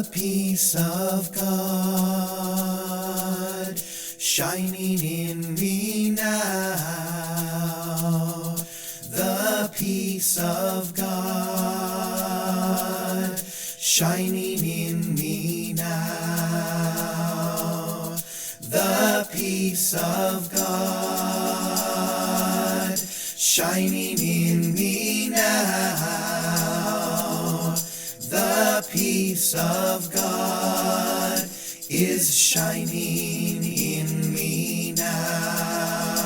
The peace of God shining in me now. The peace of God shining in me now. The peace of God shining in me now. The peace of God is shining in me now.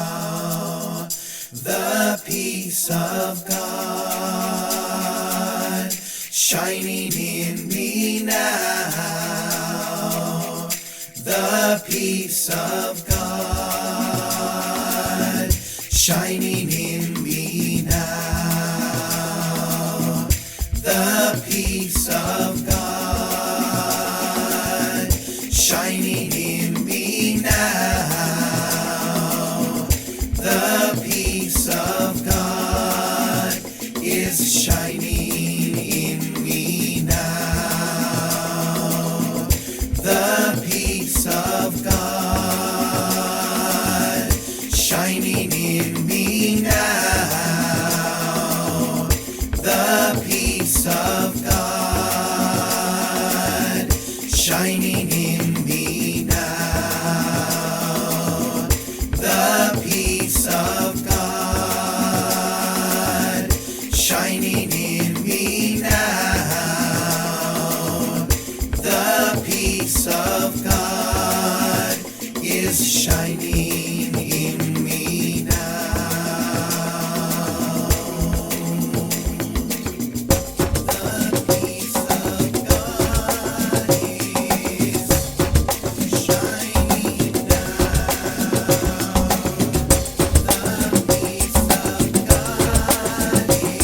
The peace of God shining in me now. The peace of God shining in me now. The peace of God shining in me now. The peace of God is shining in me now. The peace of God shining in me now. The peace of God shining in me now. The peace of God shining in me now. The peace of God is shining in me now. The peace of God is shining now. The peace of God is shining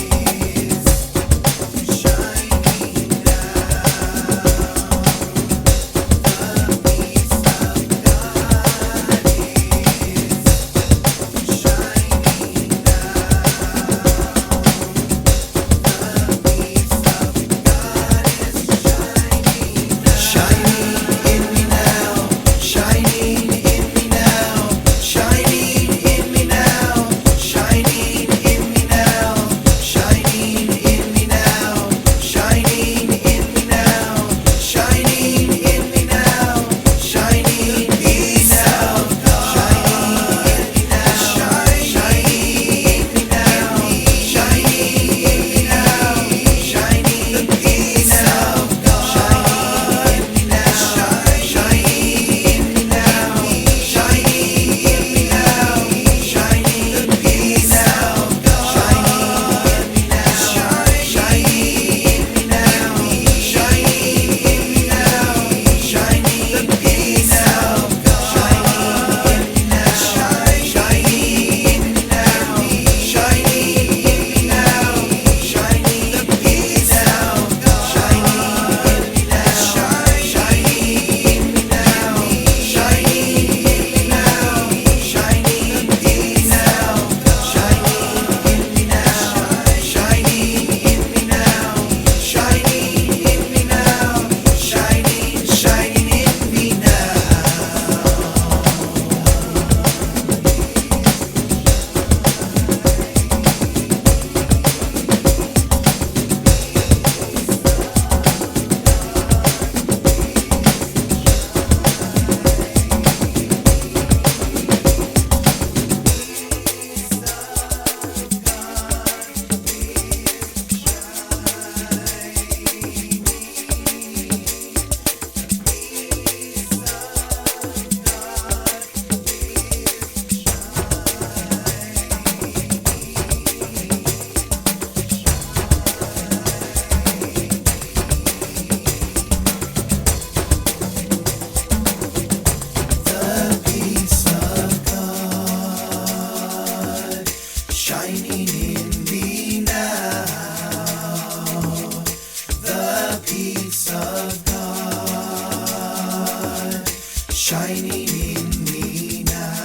shining in me now.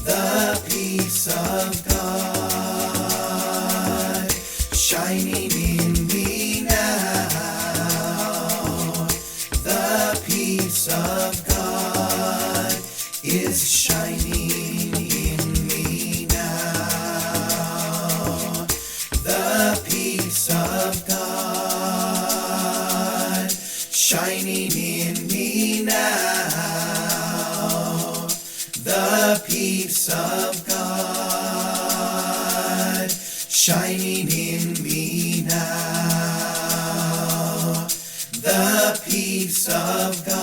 The peace of God shining in me now. peace of God is shining in me now. The peace of God shining in me now. The peace of God shining in me now. The peace of God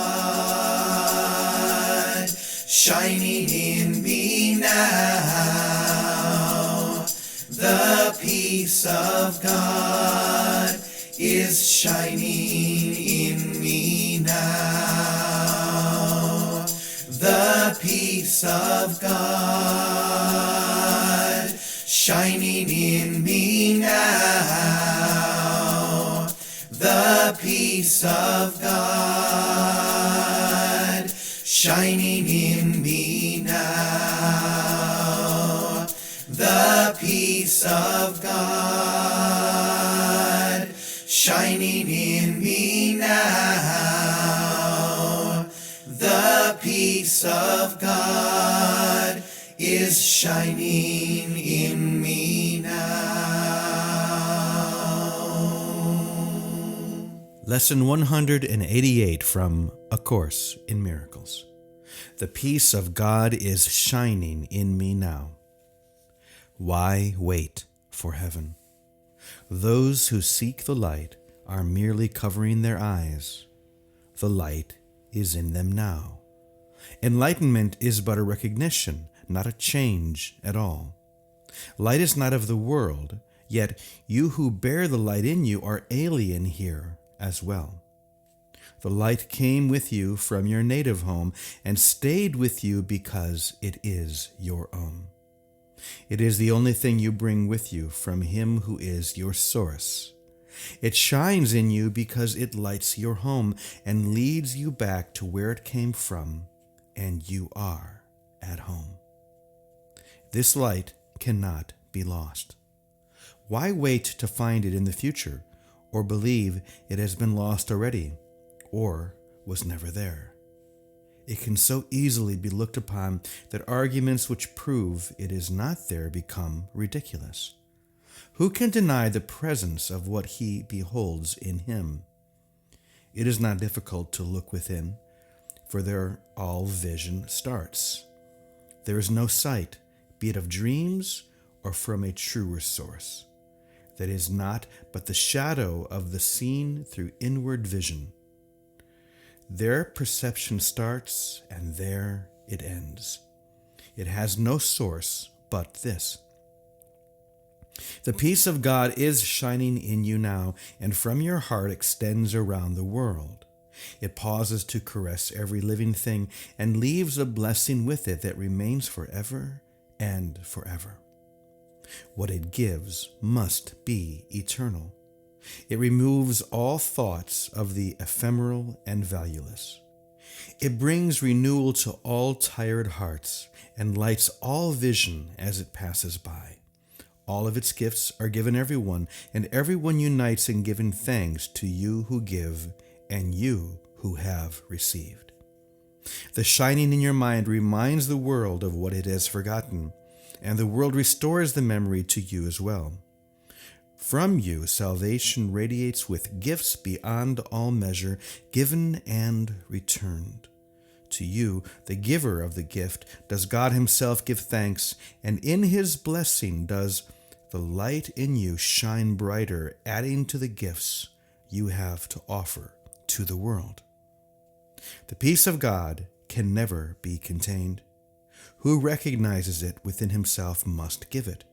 shining in me now. The peace of God is shining in me now. The peace of God shining in me now. The peace of God shining in me now. The peace of God shining in me now. The peace of God is shining in me now. Lesson 188 from A Course in Miracles. The peace of God is shining in me now. Why wait for heaven? Those who seek the light are merely covering their eyes. The light is in them now. Enlightenment is but a recognition, not a change at all. Light is not of the world, yet you who bear the light in you are alien here as well. The light came with you from your native home and stayed with you because it is your own. It is the only thing you bring with you from Him who is your source. It shines in you because it lights your home and leads you back to where it came from, and you are at home. This light cannot be lost. Why wait to find it in the future, or believe it has been lost already, or was never there? It can so easily be looked upon that arguments which prove it is not there become ridiculous. Who can deny the presence of what he beholds in him? It is not difficult to look within, for there all vision starts. There is no sight, be it of dreams or from a truer source, that is not but the shadow of the seen through inward vision. There perception starts, and there it ends. It has no source but this. The peace of God is shining in you now, and from your heart extends around the world. It pauses to caress every living thing, and leaves a blessing with it that remains forever and forever. What it gives must be eternal. It removes all thoughts of the ephemeral and valueless. It brings renewal to all tired hearts and lights all vision as it passes by. All of its gifts are given everyone, and everyone unites in giving thanks to you who give and you who have received. The shining in your mind reminds the world of what it has forgotten, and the world restores the memory to you as well. From you, salvation radiates with gifts beyond all measure, given and returned. To you, the giver of the gift, does God Himself give thanks, and in His blessing does the light in you shine brighter, adding to the gifts you have to offer to the world. The peace of God can never be contained. Who recognizes it within himself must give it,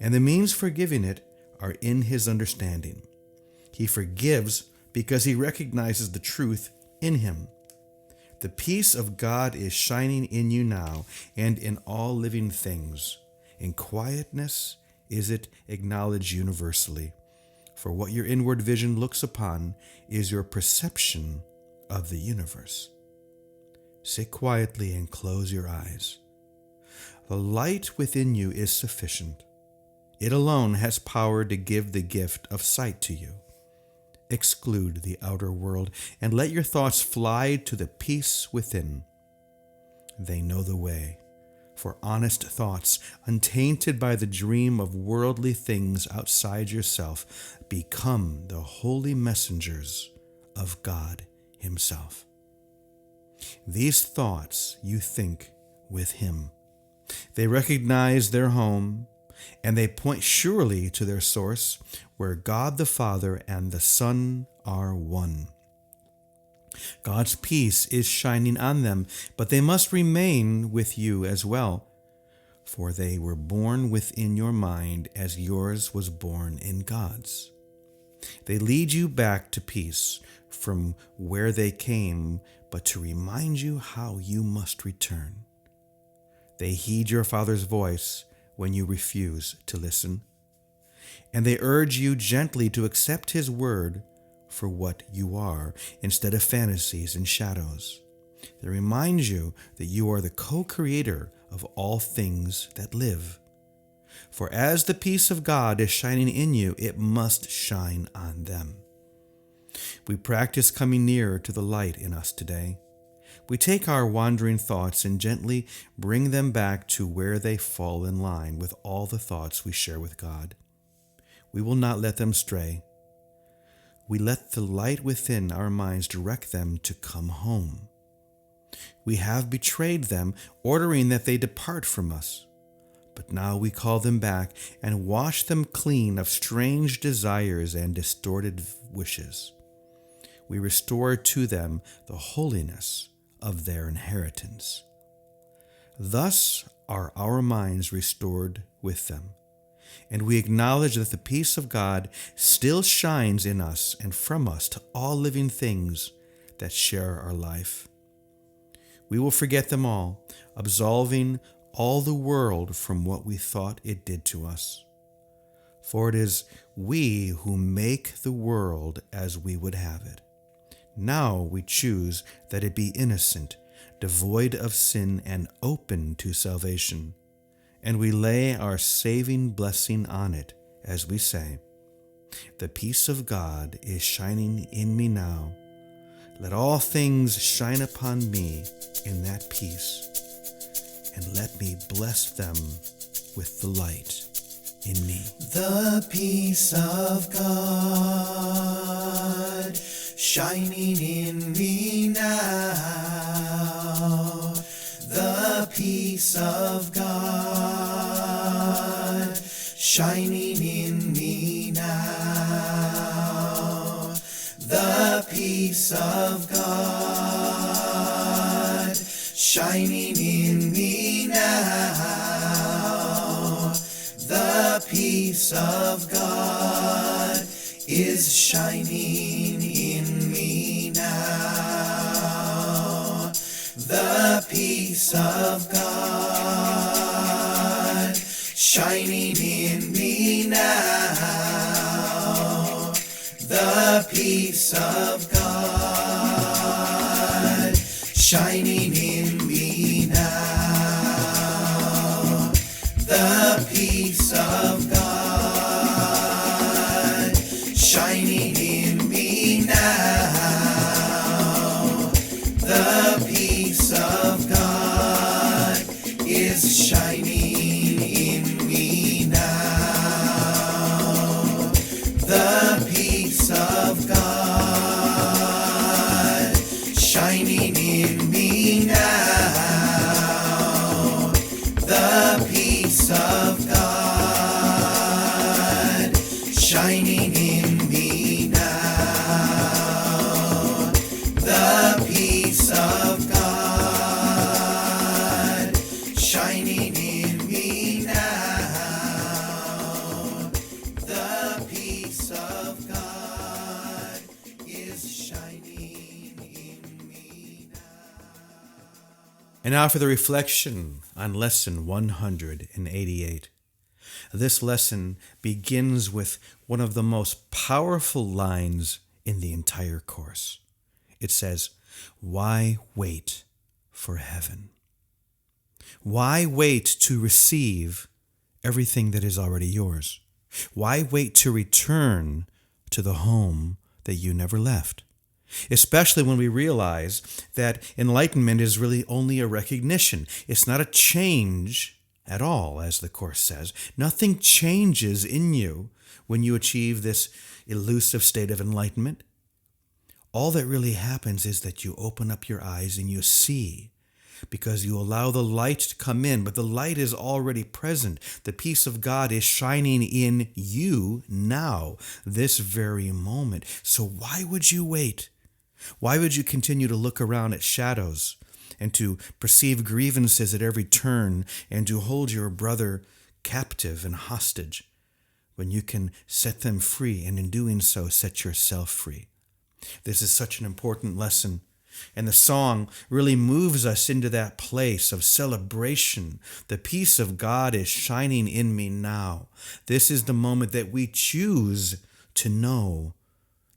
and the means for giving it are in his understanding. He forgives because he recognizes the truth in him. The peace of God is shining in you now and in all living things. In quietness is it acknowledged universally, for what your inward vision looks upon is your perception of the universe. Sit quietly and close your eyes. The light within you is sufficient. It alone has power to give the gift of sight to you. exclude the outer world, and let your thoughts fly to the peace within. They know the way, for honest thoughts, untainted by the dream of worldly things outside yourself, become the holy messengers of God Himself. These thoughts you think with Him. They recognize their home, and they point surely to their source, where God the Father and the Son are one. God's peace is shining on them, but they must remain with you as well, for they were born within your mind as yours was born in God's. They lead you back to peace from where they came, but to remind you how you must return. They heed your Father's voice when you refuse to listen, and they urge you gently to accept His word for what you are, instead of fantasies and shadows. They remind you that you are the co-creator of all things that live. For as the peace of God is shining in you, it must shine on them. We practice coming nearer to the light in us today. We take our wandering thoughts and gently bring them back to where they fall in line with all the thoughts we share with God. We will not let them stray. We let the light within our minds direct them to come home. We have betrayed them, ordering that they depart from us. But now we call them back and wash them clean of strange desires and distorted wishes. We restore to them the holiness of their inheritance. Thus are our minds restored with them, and we acknowledge that the peace of God still shines in us and from us to all living things that share our life. We will forget them all, absolving all the world from what we thought it did to us. For it is we who make the world as we would have it. Now we choose that it be innocent, devoid of sin, and open to salvation. And we lay our saving blessing on it as we say, "The peace of God is shining in me now. Let all things shine upon me in that peace, and let me bless them with the light in me." The peace of God shining in me now. The peace of God shining in me now. The peace of God shining in me now. The peace of God is shining in me now. The peace of God shining in me now. The peace of God shining in me now. The peace of God shining in me now. The peace of God is shining in me now. The peace of God shining in me now. The peace of God shining in me now. The peace of God shining in me now. The peace of God is shining in me now. And now for the reflection on Lesson 188. This lesson begins with one of the most powerful lines in the entire course. It says, "Why wait for heaven? Why wait to receive everything that is already yours? Why wait to return to the home that you never left. Especially when we realize that enlightenment is really only a recognition. It's not a change at all, as the Course says. Nothing changes in you when you achieve this elusive state of enlightenment. All that really happens is that you open up your eyes and you see, because you allow the light to come in, but the light is already present. The peace of God is shining in you now, this very moment. So why would you wait? Why would you continue to look around at shadows and to perceive grievances at every turn and to hold your brother captive and hostage when you can set them free and in doing so set yourself free? This is such an important lesson. And the song really moves us into that place of celebration. The peace of God is shining in me now. This is the moment that we choose to know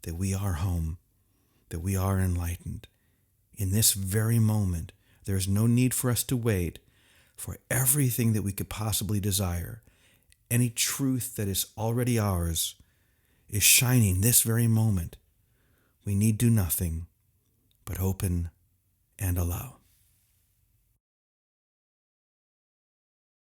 that we are home, that we are enlightened. In this very moment, there is no need for us to wait for everything that we could possibly desire. Any truth that is already ours is shining this very moment. We need do nothing but open and allow.